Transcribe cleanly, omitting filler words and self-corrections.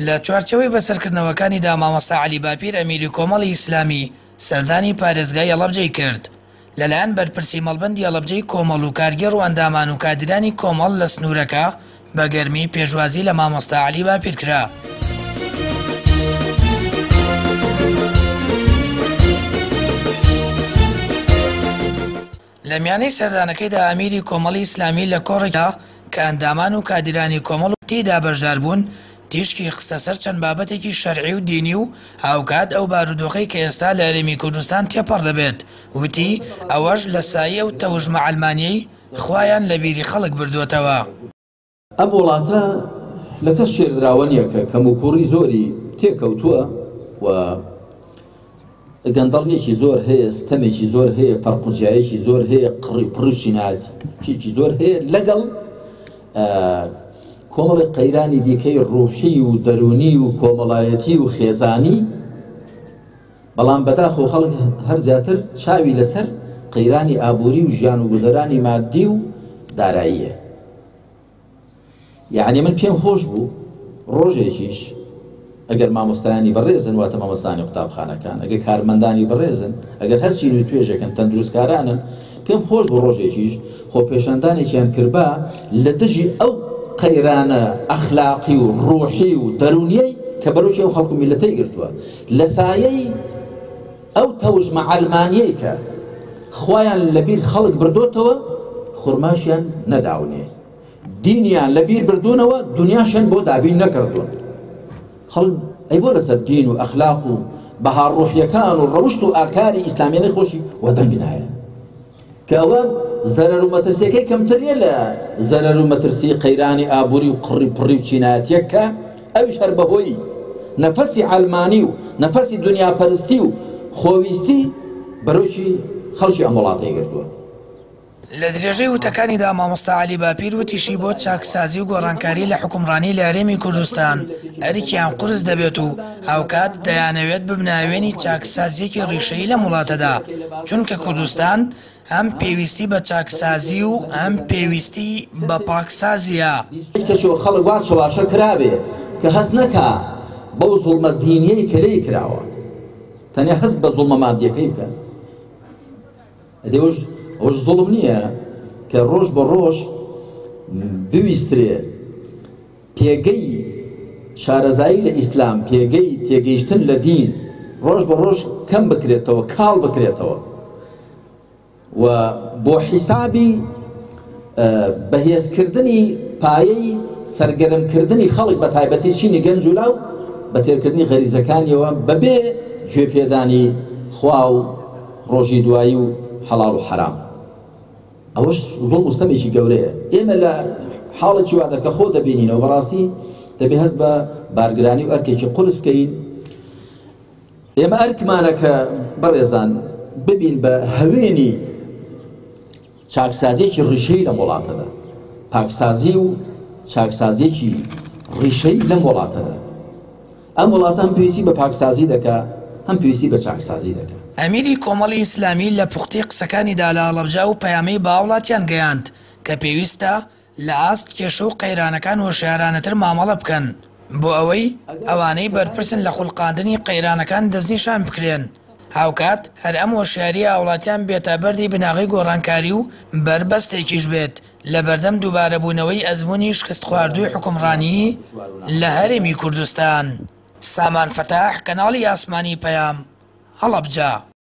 لە چوارچەوەی بەسەرکردنەوەکانیدا مامۆستا عەلی باپیر ئەمیری کۆمەڵی ئیسلامی سەردانی پارێزگای هەڵەبجەی کرد لەلایەن بەرپرسی مەڵبەندی هەڵەبجەی کۆمەڵ و کارگێڕ و ئەندامان و کادرانی کۆمەڵ لە سنوورەکە بە گەرمی پێشوازی لە مامۆستا عەلی باپیر کرا. لە میانەی سەردانەکەیدا ئەمیری کۆمەڵی ئیسلامی لە کۆڕێکدا کە ئەندامان و کادرانی کۆمەڵ و تێیدا بەشدار بوون تیشکی خستە سەر چەند بابەتێکی شەرعی و دینی و هاوکات ئەو بارودۆخەی کە ئێستا لە هەرێمی کوردستان تێپەڕ دەبێت وتی ئەوەش لە سایە و تەوژمە ئەلمانیەی خوایان لە بیری خەڵک بردووەتەوە. ئەم وڵاتە لە کەس شێردراوە نییە کە کەم و کوڕی زۆری تێکەوتووە و گەندەڵێکی زۆر هەیە، ستەمێکی زۆر هەیە، پەرقوجایەکی زۆر هەیە، قڕی پڕوچی ناچێکی زۆر هەیە لەگەڵ کۆمەڵی قەیرانی دیکەی ڕوحی و دەرونی و کۆمەڵایەتی و خێزانی، بەڵام بەداخەوە خەڵک هەر زیاتر چاوی لەسەر قەیرانی ئابووری و ژیان و گوزەرانی مادی و داراییە. یعنی من پێم خۆش بوو ڕۆژێکیش ئەگەر مامۆستایانی بەڕێزن واتە مامۆستانی قوتابخانەکان، ئەگەر کارمەندانی بەڕێزن، ئەگەر هەرچی نوێ توێژەکەن تەندروستکارانن، پێم خۆش بوو ڕۆژێکیش خۆپێشاندانێکیان کردبا لە دژی ئەو قەیرانە ئەخلاقی و ڕوحی و دەرونیەی کە بەرەوچی ئەو خەڵک و میلەتەی گرتووە لە سایەی ئەو تەوژمە ئەلمانیەی کە خوایان لەبیر خەڵک بردوتەوە خورماشیان نەداونێ، دینیان لەبیر بردوونەوە دنیاشیان بۆ دابین نەکردوون. خەڵک ئەی بۆ لەسەر دین و ئەخلاق و بەها ڕوحیەکان و ڕەوشت و ئاکاری ئیسلامیانەی خۆشی وەدەنگ نایە کە ئەوە زەرەر و مەترسیەکەی کەمتر نیە لە زەرەر و مەترسی قەیرانی ئابووری و قڕی پڕی و چینایەتیەک کە ئەویش هەر بەهۆی نەفەسی ئەلمانی و نەفەسی دنیاپەرستی و خۆویستی بەرەوشی خەڵکی ئەم وڵاتەی گرتووە. لە درێژەی وتەکانیدا مامۆستا عەلی باپیر وتیشی بۆ چاکسازی و گۆڕانکاری لە حکومڕانی لە هەرێمی کوردستان ئەرکیان قورس دەبێت و هاوکات دەیانەوێت ببناوێنی چاکسازیەکی ڕیشەیی لە وڵاتەدا، چونکە کوردستان هەم پێویستی بە چاکسازی و هەم پێویستی بە پاکسازیە. کەشەوە خەڵک وا شەواشە کرابێ کە هەست نەکا بەو زوڵمە دینیەی کە لێی کراوە، تەنیا هەست بە زوڵمە مادیەکەی بکەن. ئەوش زوڵم نییە کە ڕۆژ بە ڕۆژ بویسترێ پێگەی شارەزایی لە ئیسلام، پێگەی تێگەیشتن لە دین ڕۆژ بە ڕۆژ کەم بکرێتەوە، کاڵ بکرێتەوە و بۆ حیسابی بەهێزکردنی پایەی سەرگەرمکردنی خەڵک بە تایبەتی چینی گەنج و لاو بە تێرکردنی غەریزەکانیەوە بەبێ گوێپێدانی خوا و ڕۆژی دوایی و حەڵاڵ و حەرام. ئەوەش زوڵم و ستەمێکی گەورەیە. ئێمە لە حاڵێکی وا دەکە خۆ دەبینینەوە بەڕاستی دەبێ هەست بە بارگرانی و ئەرکێکی قورس بکەین. ئێمە ئەرکمانە کە بەڕێزان ببین بە هەوێنی چاکسازیەکی ڕیشەی لەم وڵاتەدا، پاکسازی و چاکسازیەکی ڕیشەی لەم وڵاتەدا. ئەم وڵاتە هەم پێویستی بە پاکسازی دەکا، هەم پێویستی بە چاکسازی دەکا. ئەمیری کۆمەڵی ئیسلامی لە پوختی قسەکانیدا لە هەڵەبجە و پەیامەی باوڵاتیان گەیاند کە پێویستە لە ئاست کێشە و قەیرانەکان وەشیارانەتر مامەڵە بکەن بۆ ئەوەی ئەوانەی بەرپرسن لە خوڵقاندنی قەیرانەکان دەستنیشان بکرێن. هاوکات هەر ئەم وەشیاری هاوڵاتیان بێتە بەردی بناغی گۆڕانکاری و بربەستێکیش بێت لە بەردەم دووبارەبوونەوەی ئەزموونی شکست خواردووی حکومڕانی لە هەرێمی کوردستان. سامان فەتاح، کەناڵی ئاسمانی پەیام، هەڵەبجە.